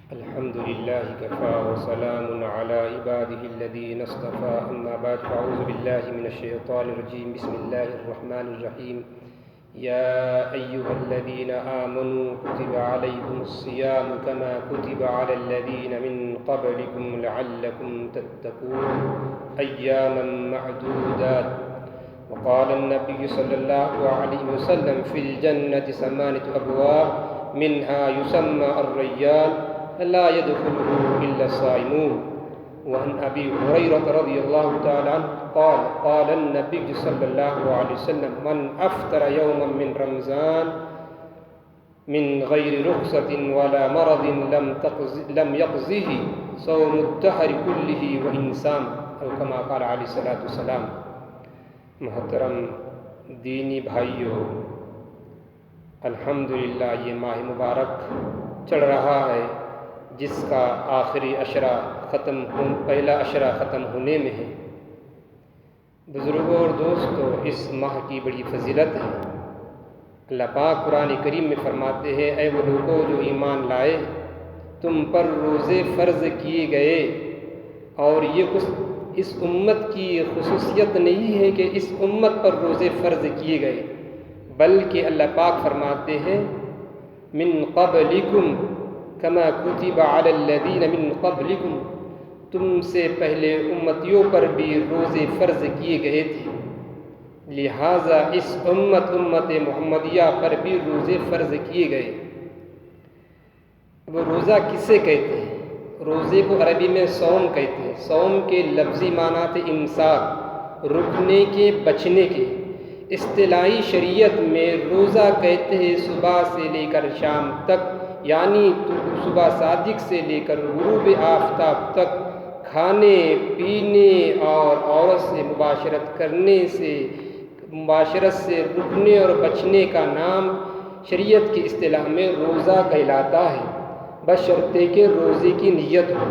الحمد لله كفى وسلام على عباده الذين اصطفى أما بعد فأعوذ بالله من الشيطان الرجيم بسم الله الرحمن الرحيم يا أيها الذين آمنوا كتب عليكم الصيام كما كتب على الذين من قبلكم لعلكم تتقون أياما معدودات. وقال النبي صلى الله عليه وسلم في الجنة 8 أبواب منها يسمى الريان لا يدخله إلا الصائمون. وعن أبي هريرة رضي الله تعالى عنه قال قال النبي صلى الله عليه وسلم من أفطر يوما من رمضان من غير رخصة ولا مرض لم يقضه صوم الدهر كله وإن صام أو كما قال عليه الصلاة والسلام. محترم دینی بھائیوں، الحمدللہ یہ ماہ مبارک چڑھ رہا ہے جس کا آخری عشرہ پہلا عشرہ ختم ہونے میں ہے. بزرگوں اور دوستوں، اس ماہ کی بڑی فضیلت ہے. اللہ پاک قرآن کریم میں فرماتے ہیں اے وہ لوگوں جو ایمان لائے، تم پر روزے فرض کیے گئے. اور یہ اس امت کی خصوصیت نہیں ہے کہ اس امت پر روزے فرض کیے گئے، بلکہ اللہ پاک فرماتے ہیں من قبلکم کما کتب علی الذین من قبلکم، تم سے پہلے امتیوں پر بھی روزے فرض کیے گئے تھے، لہٰذا اس امت محمدیہ پر بھی روزے فرض کیے گئے. وہ روزہ کسے کہتے ہیں؟ روزے کو عربی میں صوم کہتے ہیں. صوم کے لفظی معنی تھے امساک، رکنے کے، بچنے کے. اصطلاحی شریعت میں روزہ کہتے ہیں صبح سے لے کر شام تک، یعنی صبح صادق سے لے کر غروب آفتاب تک کھانے پینے اور عورت سے مباشرت سے رکنے اور بچنے کا نام شریعت کی اصطلاح میں روزہ کہلاتا ہے، بشرطے کہ روزے کی نیت ہو.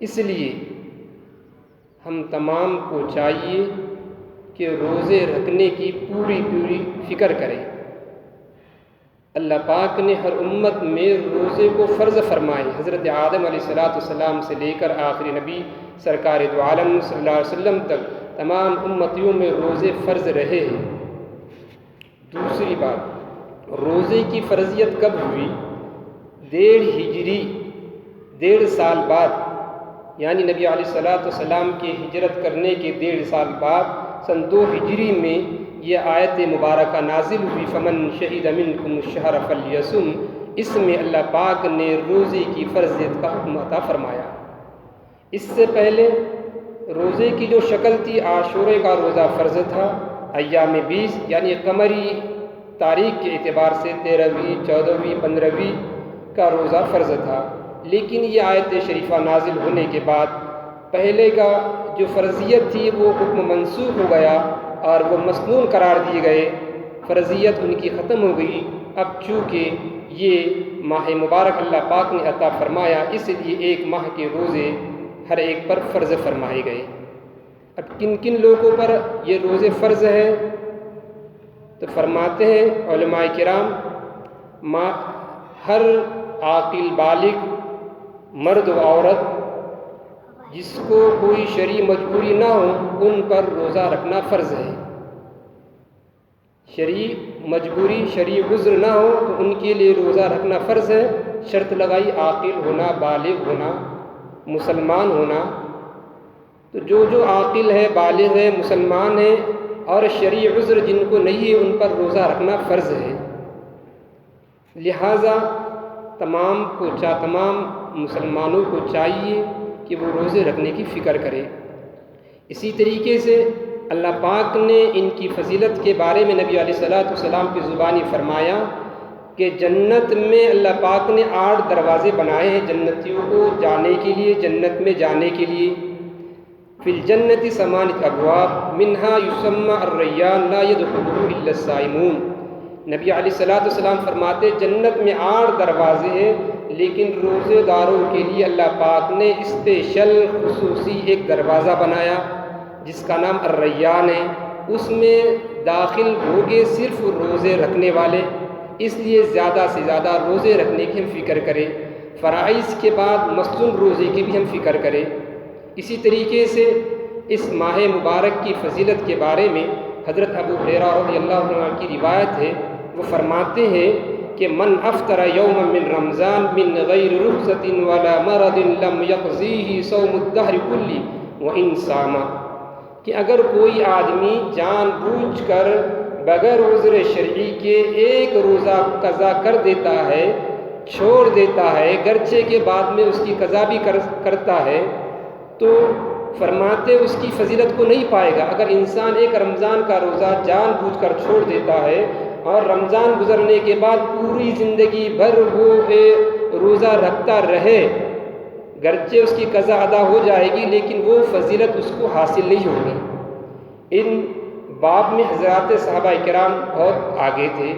اس لیے ہم تمام کو چاہیے کہ روزے رکھنے کی پوری فکر کریں. اللہ پاک نے ہر امت میں روزے کو فرض فرمائے. حضرت آدم علیہ السلام سے لے کر آخری نبی سرکار دو عالم صلی اللہ علیہ وسلم تک تمام امتیوں میں روزے فرض رہے ہیں. دوسری بات، روزے کی فرضیت کب ہوئی؟ 1.5 ہجری، 1.5 سال بعد، یعنی نبی علیہ السلام کی ہجرت کرنے کے 1.5 سال بعد سن 2 ہجری میں یہ آیت مبارکہ نازل ہوئی فمن شہد منکم الشہر فلیصم. اس میں اللہ پاک نے روزے کی فرضیت کا حکم عطا فرمایا. اس سے پہلے روزے کی جو شکل تھی، عاشورے کا روزہ فرض تھا. ایام 20 یعنی قمری تاریخ کے اعتبار سے 13ویں، 14ویں، 15ویں کا روزہ فرض تھا. لیکن یہ آیت شریفہ نازل ہونے کے بعد پہلے کا جو فرضیت تھی وہ حکم منسوخ ہو گیا اور وہ مسنون قرار دیے گئے، فرضیت ان کی ختم ہو گئی. اب چونکہ یہ ماہ مبارک اللہ پاک نے عطا فرمایا، اس لیے 1 ماہ کے روزے ہر ایک پر فرض فرمائے گئے. اب کن کن لوگوں پر یہ روزے فرض ہے؟ تو فرماتے ہیں علماء کرام ہر عاقل بالغ مرد و عورت جس کو کوئی شرعی مجبوری نہ ہو ان پر روزہ رکھنا فرض ہے. شرعی مجبوری، شرعی عذر نہ ہو تو ان کے لیے روزہ رکھنا فرض ہے. شرط لگائی عاقل ہونا، بالغ ہونا، مسلمان ہونا. تو جو عاقل ہے، بالغ ہے، مسلمان ہے اور شرعی عذر جن کو نہیں ہے ان پر روزہ رکھنا فرض ہے. لہٰذا تمام مسلمانوں کو چاہیے کہ وہ روزے رکھنے کی فکر کرے. اسی طریقے سے اللہ پاک نے ان کی فضیلت کے بارے میں نبی علیہ السلام کی زبانی فرمایا کہ جنت میں اللہ پاک نے 8 دروازے بنائے ہیں جنتیوں کو جانے کے لیے، جنت میں جانے کے لیے. فی الجنت 8 ابواب منہا یسمى الریان لا يدخله الا الصائمون. نبی علیہ السلام فرماتے جنت میں 8 دروازے ہیں، لیکن روزے داروں کے لیے اللہ پاک نے اسپیشل خصوصی ایک دروازہ بنایا جس کا نام الریان ہے. اس میں داخل ہوگے صرف روزے رکھنے والے. اس لیے زیادہ سے زیادہ روزے رکھنے کی ہم فکر کریں. فرائض کے بعد مصنون روزے کی بھی ہم فکر کریں۔ اسی طریقے سے اس ماہ مبارک کی فضیلت کے بارے میں حضرت ابو ہریرہ رضی اللہ عنہ کی روایت ہے، وہ فرماتے ہیں کہ من افطر یوما من رمضان من غیر رخصۃ ولا مرض لم یقضیہ صوم الدہر کلی وان صام، کہ اگر کوئی آدمی جان بوجھ کر بغیر عذر شرعی کے ایک روزہ قضا کر دیتا ہے، چھوڑ دیتا ہے، گرچہ کے بعد میں اس کی قضا بھی کرتا ہے، تو فرماتے اس کی فضیلت کو نہیں پائے گا۔ اگر انسان ایک رمضان کا روزہ جان بوجھ کر چھوڑ دیتا ہے اور رمضان گزرنے کے بعد پوری زندگی بھر وہ روزہ رکھتا رہے، گرچہ اس کی قضا ادا ہو جائے گی لیکن وہ فضیلت اس کو حاصل نہیں ہوگی۔ ان باب میں حضرات صحابہ کرام بہت آگے تھے۔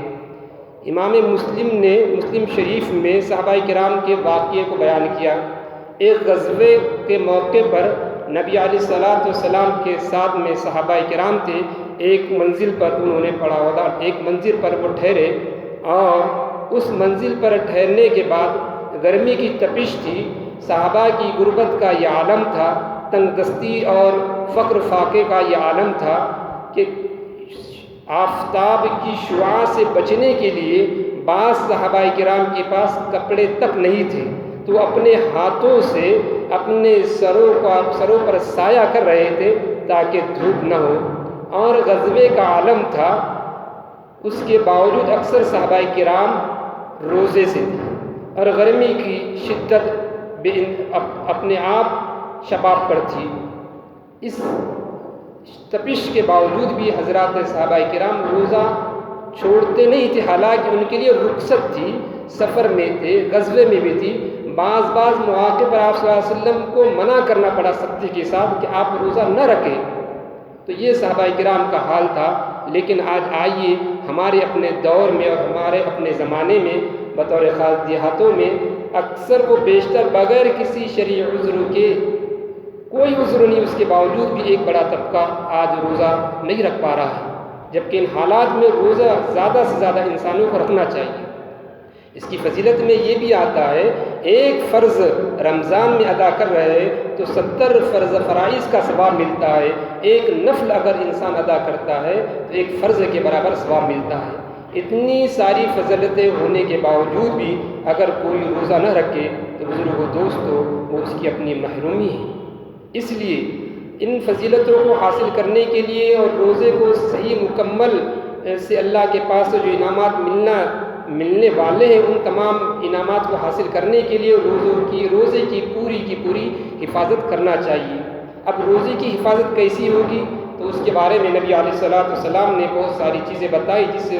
امام مسلم نے مسلم شریف میں صحابہ کرام کے واقعے کو بیان کیا۔ ایک غزوے کے موقع پر نبی علیہ الصلوۃ والسلام کے ساتھ میں صحابہ کرام تھے، ایک منزل پر انہوں نے پڑا ہوا تھا، ایک منزل پر وہ ٹھہرے، اور اس منزل پر ٹھہرنے کے بعد گرمی کی تپش تھی، صحابہ کی غربت کا یہ عالم تھا، تنگ دستی اور فقر فاقے کا یہ عالم تھا کہ آفتاب کی شعاع سے بچنے کے لیے بعض صحابہ کرام کے پاس کپڑے تک نہیں تھے، تو اپنے ہاتھوں سے اپنے سروں پر سایہ کر رہے تھے تاکہ دھوپ نہ ہو، اور غزوے کا عالم تھا، اس کے باوجود اکثر صحابہ کرام روزے سے تھے، اور گرمی کی شدت اپنے آپ شباب پر تھی۔ اس تپش کے باوجود بھی حضرات صحابہ کرام روزہ چھوڑتے نہیں تھے، حالانکہ ان کے لیے رخصت تھی، سفر میں تھے، غزوے میں بھی تھی، بعض مواقع پر آپ صلی اللہ علیہ وسلم کو منع کرنا پڑا سختی کے ساتھ کہ آپ روزہ نہ رکھیں۔ تو یہ صحابہ کرام کا حال تھا۔ لیکن آج آئیے ہمارے اپنے دور میں اور ہمارے اپنے زمانے میں بطور خاص دیہاتوں میں اکثر وہ بیشتر بغیر کسی شرعی عذر کے، کوئی عذر نہیں، اس کے باوجود بھی ایک بڑا طبقہ آج روزہ نہیں رکھ پا رہا ہے، جبکہ ان حالات میں روزہ زیادہ سے زیادہ انسانوں کو رکھنا چاہیے۔ اس کی فضیلت میں یہ بھی آتا ہے، ایک فرض رمضان میں ادا کر رہے تو 70 فرائض کا ثواب ملتا ہے، ایک نفل اگر انسان ادا کرتا ہے تو ایک فرض کے برابر ثواب ملتا ہے۔ اتنی ساری فضیلتیں ہونے کے باوجود بھی اگر کوئی روزہ نہ رکھے تو بزرگوں دوستو وہ اس کی اپنی محرومی ہے۔ اس لیے ان فضیلتوں کو حاصل کرنے کے لیے اور روزے کو صحیح مکمل سے اللہ کے پاس سے جو انعامات ملنے والے ہیں، ان تمام انعامات کو حاصل کرنے کے لیے روزے کی پوری حفاظت کرنا چاہیے۔ اب روزے کی حفاظت کیسی ہوگی تو اس کے بارے میں نبی علیہ الصلوۃ والسلام نے بہت ساری چیزیں بتائی جس سے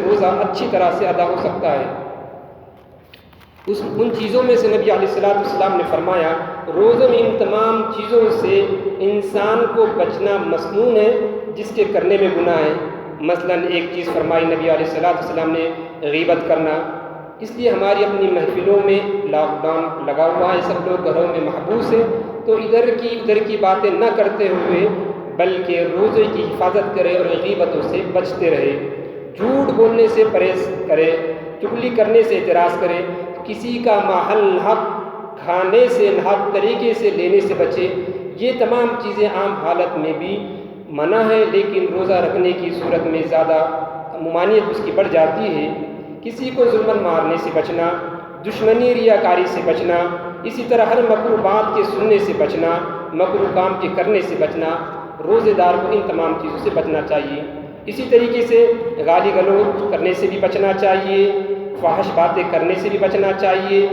روزہ اچھی طرح سے ادا ہو سکتا ہے۔ ان چیزوں میں سے نبی علیہ الصلوۃ والسلام نے فرمایا، روزے میں ان تمام چیزوں سے انسان کو بچنا مسنون ہے جس کے کرنے میں گناہ ہے۔ مثلا ایک چیز فرمائی نبی علیہ الصلوۃ والسلام نے، غیبت کرنا۔ اس لیے ہماری اپنی محفلوں میں لاک ڈاؤن لگا ہوا ہے، سب لوگ گھروں میں محبوس ہیں، تو ادھر کی باتیں نہ کرتے ہوئے بلکہ روزے کی حفاظت کرے اور غیبتوں سے بچتے رہے، جھوٹ بولنے سے پرہیز کرے، چغلی کرنے سے اعتراض کرے، کسی کا ماحل ناحق کھانے سے ناحق طریقے سے لینے سے بچے۔ یہ تمام چیزیں عام حالت میں بھی منع ہے، لیکن روزہ رکھنے کی صورت میں زیادہ ممانعت اس کی بڑھ جاتی ہے۔ کسی کو ظلماً مارنے سے بچنا، دشمنی ریاکاری سے بچنا، اسی طرح ہر مکروہ بات کے سننے سے بچنا، مکروہ کام کے کرنے سے بچنا، روزے دار کو ان تمام چیزوں سے بچنا چاہیے۔ اسی طریقے سے گالی گلوچ کرنے سے بھی بچنا چاہیے، فحش باتیں کرنے سے بھی بچنا چاہیے،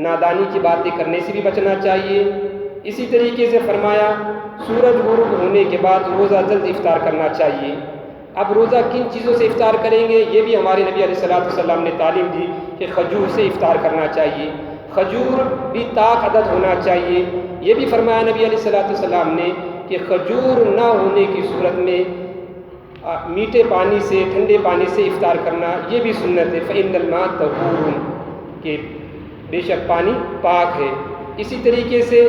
نادانی کی باتیں کرنے سے بھی بچنا چاہیے۔ اسی طریقے سے فرمایا سورج غروب ہونے کے بعد روزہ جلد افطار کرنا چاہیے۔ اب روزہ کن چیزوں سے افطار کریں گے، یہ بھی ہمارے نبی علیہ الصلوۃ والسلام نے تعلیم دی کہ کھجور سے افطار کرنا چاہیے، کھجور بھی طاق عدد ہونا چاہیے۔ یہ بھی فرمایا نبی علیہ الصلوۃ والسلام نے کہ کھجور نہ ہونے کی صورت میں میٹھے پانی سے، ٹھنڈے پانی سے افطار کرنا یہ بھی سنت ہے، فإن الماء طہور، کہ بے شک پانی پاک ہے۔ اسی طریقے سے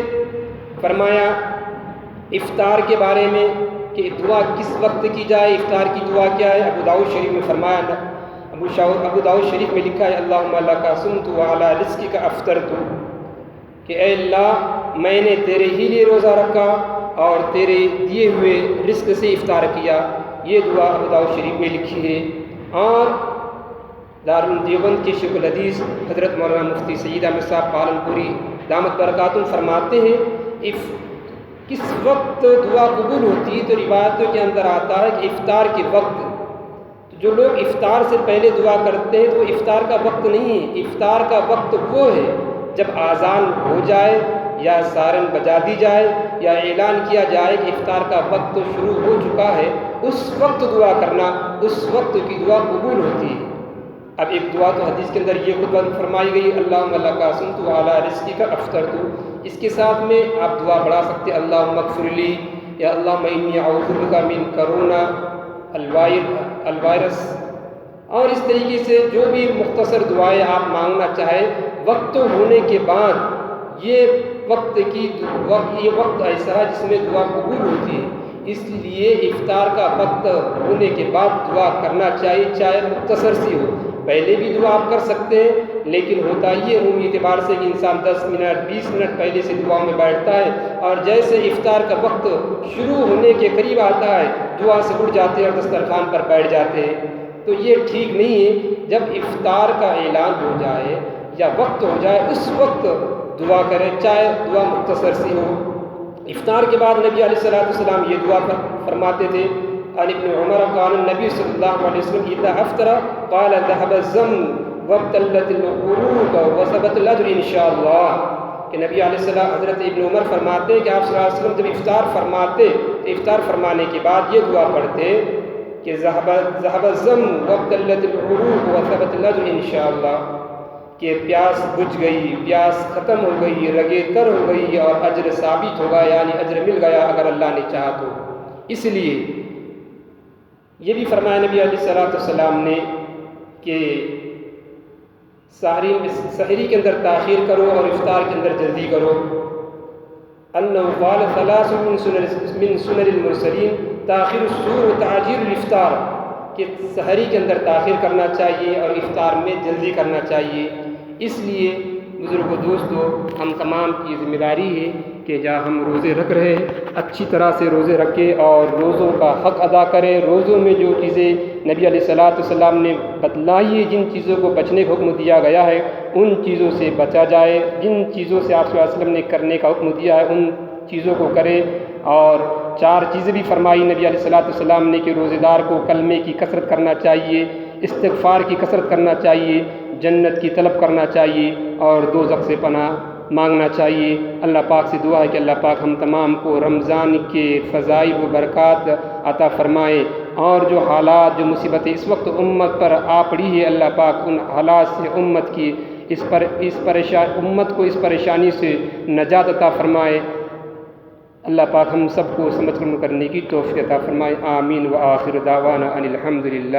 فرمایا افطار کے بارے میں کہ دعا کس وقت کی جائے، افطار کی دعا کیا ہے۔ ابو داؤد شریف میں فرمایا ابو داؤد شریف میں لکھا ہے اللہم لک صمت وعلی رزقک افطرت، کہ اے اللہ میں نے تیرے ہی لیے روزہ رکھا اور تیرے دیے ہوئے رزق سے افطار کیا۔ یہ دعا ابو داؤد شریف میں لکھی ہے۔ اور دارالعلوم دیوبند کے شیخ الحدیث حضرت مولانا مفتی سید احمد صاحب پالن پوری دامت برکاتہم فرماتے ہیں کس وقت دعا قبول ہوتی ہے، تو روایتوں کے اندر آتا ہے کہ افطار کے وقت۔ تو جو لوگ افطار سے پہلے دعا کرتے ہیں تو وہ افطار کا وقت نہیں ہے، افطار کا وقت وہ ہے جب اذان ہو جائے یا سارن بجا دی جائے یا اعلان کیا جائے کہ افطار کا وقت شروع ہو چکا ہے، اس وقت دعا کرنا، اس وقت کی دعا قبول ہوتی ہے۔ اب ایک دعا تو حدیث کے اندر یہ خود فرمائی گئی اللہم لک صمت وعلی رزقک افطرت، اس کے ساتھ میں آپ دعا بڑھا سکتے ہیں اللہم اغفر لی، یا اللہم انی اعوذ بک من کرونا الوائرس، اور اس طریقے سے جو بھی مختصر دعائیں آپ مانگنا چاہیں وقت ہونے کے بعد۔ یہ وقت ایسا ہے جس میں دعا قبول ہوتی ہے، اس لیے افطار کا وقت ہونے کے بعد دعا کرنا چاہیے، چاہے مختصر سی ہو۔ پہلے بھی دعا آپ کر سکتے ہیں، لیکن ہوتا یہ عمومی اعتبار سے کہ انسان 10 منٹ 20 منٹ پہلے سے دعا میں بیٹھتا ہے، اور جیسے افطار کا وقت شروع ہونے کے قریب آتا ہے دعا سے اٹھ جاتے ہیں اور دسترخوان پر بیٹھ جاتے ہیں۔ تو یہ ٹھیک نہیں ہے۔ جب افطار کا اعلان ہو جائے یا وقت ہو جائے اس وقت دعا کریں، چاہے دعا مختصر سی ہو۔ افطار کے بعد نبی علیہ الصلوۃ والسلام یہ دعا فرماتے تھے، عن ابن عمر قال النبی صلی اللہ علیہ وسلم اذا افطر قال ذهب الزم وابتلت العروق وثبت الاجر انشاءاللہ، کہ نبی علیہ السلام حضرت ابن عمر فرماتے ہیں کہ آپ صلی اللہ علیہ وسلم جب افطار فرماتے تو افطار فرمانے کے بعد یہ دعا پڑھتے کہ ذهب الزم وابتلت العروق وثبت الاجر انشاءاللہ، کہ پیاس بجھ گئی، پیاس ختم ہو گئی، رگیں تر ہو گئی اور اجر ثابت ہوگا، یعنی اجر مل گیا اگر اللہ نے چاہا تو۔ اس لیے یہ بھی فرمایا نبی علیہ الصلوۃ والسلام نے کہ سحری کے اندر تاخیر کرو اور افطار کے اندر جلدی کرو۔ انہ قال ثلاث من سنن المرسلین تاخیر السحور وتعجیل الافطار، کہ سحری کے اندر تاخیر کرنا چاہیے اور افطار میں جلدی کرنا چاہیے۔ اس لیے بزرگوں دوستو، ہم تمام کی ذمہ داری ہے کہ جہاں ہم روزے رکھ رہے ہیں اچھی طرح سے روزے رکھیں اور روزوں کا حق ادا کریں۔ روزوں میں جو چیزیں نبی علیہ الصلوۃ والسلام نے بتلائی ہے، جن چیزوں کو بچنے کا حکم دیا گیا ہے ان چیزوں سے بچا جائے، جن چیزوں سے آپ صلی اللہ علیہ وسلم نے کرنے کا حکم دیا ہے ان چیزوں کو کریں۔ اور 4 چیزیں بھی فرمائی نبی علیہ الصلوۃ والسلام نے کہ روزے دار کو کلمے کی کثرت کرنا چاہیے، استغفار کی کثرت کرنا چاہیے، جنت کی طلب کرنا چاہیے اور دوزخ سے پناہ مانگنا چاہیے۔ اللہ پاک سے دعا ہے کہ اللہ پاک ہم تمام کو رمضان کے فضائل و برکات عطا فرمائے، اور جو حالات جو مصیبتیں اس وقت امت پر آ پڑی ہے اللہ پاک ان حالات سے امت کو اس پریشانی سے نجات عطا فرمائے۔ اللہ پاک ہم سب کو سمجھ کر کرنے کی توفیق عطا فرمائے۔ آمین۔ وآخر دعوانا ان الحمد للہ۔